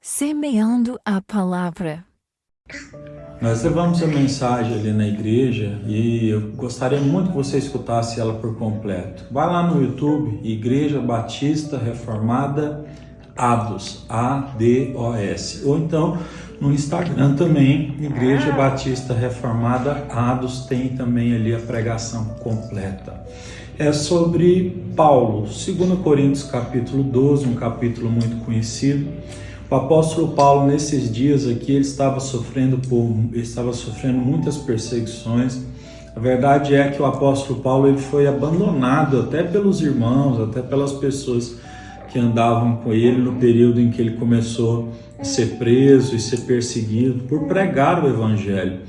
Semeando a palavra. Nós levamos a mensagem ali na igreja e eu gostaria muito que você escutasse ela por completo. Vai lá no YouTube, Igreja Batista Reformada ADOS, A-D-O-S. Ou então no Instagram também, Igreja Batista Reformada ADOS, tem também ali a pregação completa. É sobre Paulo, 2 Coríntios capítulo 12, um capítulo muito conhecido. O apóstolo Paulo, nesses dias aqui, ele estava sofrendo muitas perseguições. A verdade é que o apóstolo Paulo ele foi abandonado até pelos irmãos, até pelas pessoas que andavam com ele no período em que ele começou a ser preso e ser perseguido por pregar o evangelho.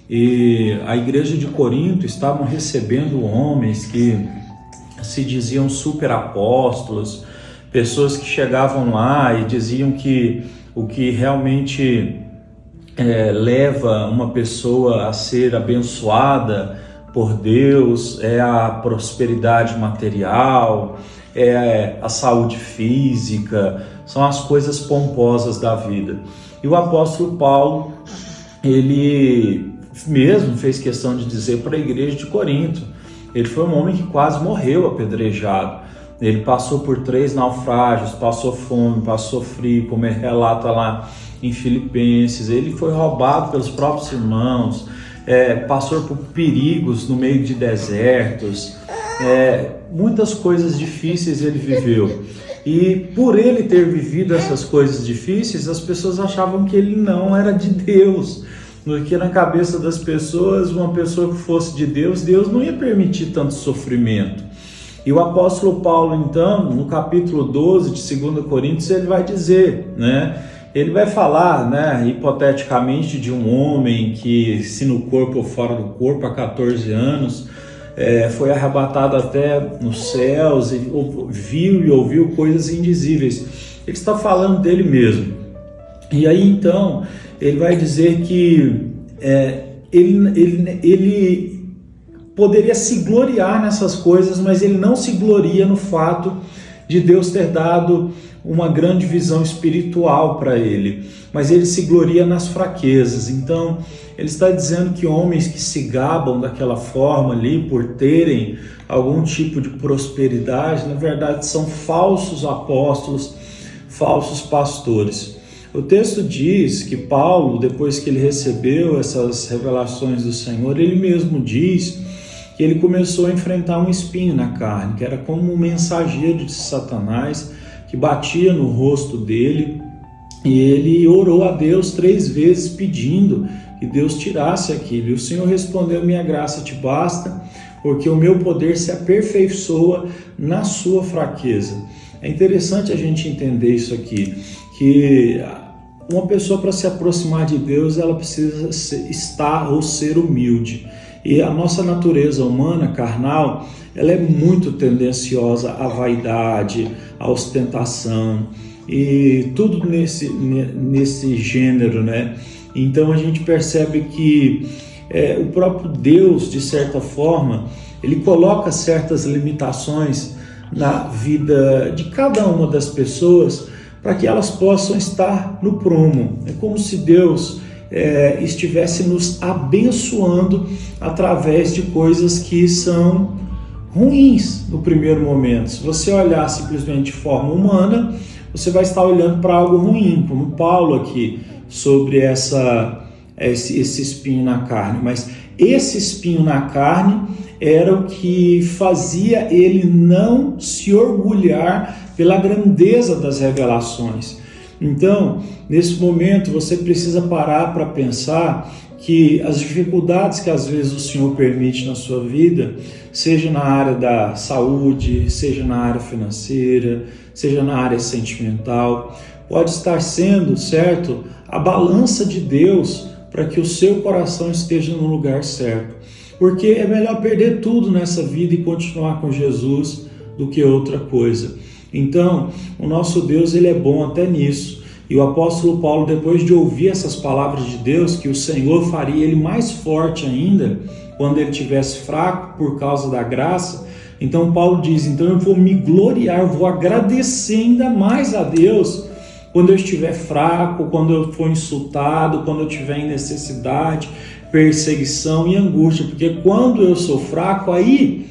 E a igreja de Corinto estavam recebendo homens que se diziam super apóstolos, pessoas que chegavam lá e diziam que o que realmente leva uma pessoa a ser abençoada por Deus é a prosperidade material, é a saúde física, são as coisas pomposas da vida. E o apóstolo Paulo, ele mesmo fez questão de dizer para a igreja de Corinto, ele foi um homem que quase morreu apedrejado. Ele passou por 3 naufrágios, passou fome, passou frio, como ele relata lá em Filipenses. Ele foi roubado pelos próprios irmãos, passou por perigos no meio de desertos, muitas coisas difíceis ele viveu. E por ele ter vivido essas coisas difíceis, as pessoas achavam que ele não era de Deus. Porque na cabeça das pessoas, uma pessoa que fosse de Deus, Deus não ia permitir tanto sofrimento. E o apóstolo Paulo, então, no capítulo 12 de 2 Coríntios, ele vai dizer, ele vai falar, hipoteticamente, de um homem que, se no corpo ou fora do corpo, há 14 anos, foi arrebatado até nos céus, e viu e ouviu coisas indizíveis. Ele está falando dele mesmo. E aí, então, ele vai dizer que ele poderia se gloriar nessas coisas, mas ele não se gloria no fato de Deus ter dado uma grande visão espiritual para ele, mas ele se gloria nas fraquezas. Então, ele está dizendo que homens que se gabam daquela forma ali, por terem algum tipo de prosperidade, na verdade são falsos apóstolos, falsos pastores. O texto diz que Paulo, depois que ele recebeu essas revelações do Senhor, ele mesmo diz que ele começou a enfrentar um espinho na carne, que era como um mensageiro de Satanás que batia no rosto dele, e ele orou a Deus 3 vezes pedindo que Deus tirasse aquilo. E o Senhor respondeu: minha graça te basta, porque o meu poder se aperfeiçoa na sua fraqueza. É interessante a gente entender isso aqui, que uma pessoa, para se aproximar de Deus, ela precisa estar ou ser humilde. E a nossa natureza humana, carnal, ela é muito tendenciosa à vaidade, à ostentação e tudo nesse gênero, Então a gente percebe que o próprio Deus, de certa forma, ele coloca certas limitações na vida de cada uma das pessoas para que elas possam estar no prumo. É como se Deus estivesse nos abençoando através de coisas que são ruins no primeiro momento. Se você olhar simplesmente de forma humana, você vai estar olhando para algo ruim, como Paulo aqui, sobre esse espinho na carne. Mas esse espinho na carne era o que fazia ele não se orgulhar pela grandeza das revelações. Então, nesse momento, você precisa parar para pensar que as dificuldades que às vezes o Senhor permite na sua vida, seja na área da saúde, seja na área financeira, seja na área sentimental, pode estar sendo, certo, a balança de Deus para que o seu coração esteja no lugar certo. Porque é melhor perder tudo nessa vida e continuar com Jesus do que outra coisa. Então, o nosso Deus, ele é bom até nisso. E o apóstolo Paulo, depois de ouvir essas palavras de Deus, que o Senhor faria ele mais forte ainda, quando ele estivesse fraco por causa da graça, então Paulo diz, então eu vou me gloriar, vou agradecer ainda mais a Deus quando eu estiver fraco, quando eu for insultado, quando eu estiver em necessidade, perseguição e angústia, porque quando eu sou fraco, aí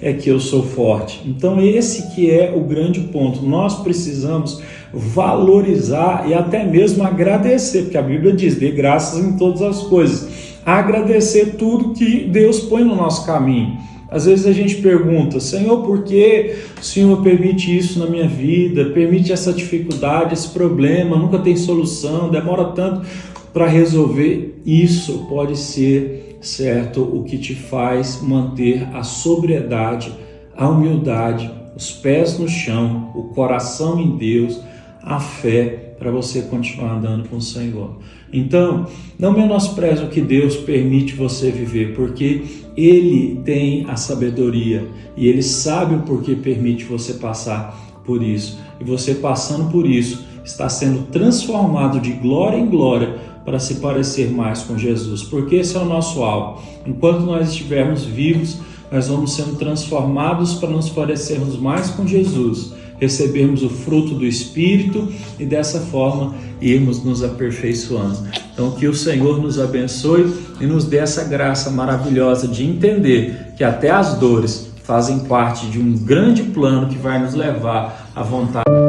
é que eu sou forte. Então esse que é o grande ponto. Nós precisamos valorizar e até mesmo agradecer, porque a Bíblia diz: dê graças em todas as coisas. Agradecer tudo que Deus põe no nosso caminho. Às vezes a gente pergunta: Senhor, por que o Senhor permite isso na minha vida? Permite essa dificuldade, esse problema, nunca tem solução, demora tanto para resolver. Isso pode ser, certo, o que te faz manter a sobriedade, a humildade, os pés no chão, o coração em Deus, a fé, para você continuar andando com o Senhor. Então, não menospreze o que Deus permite você viver, porque Ele tem a sabedoria e Ele sabe o porquê permite você passar por isso. E você passando por isso está sendo transformado de glória em glória para se parecer mais com Jesus, porque esse é o nosso alvo. Enquanto nós estivermos vivos, nós vamos sendo transformados para nos parecermos mais com Jesus, recebermos o fruto do Espírito e dessa forma irmos nos aperfeiçoando. Então que o Senhor nos abençoe e nos dê essa graça maravilhosa de entender que até as dores fazem parte de um grande plano que vai nos levar à vontade.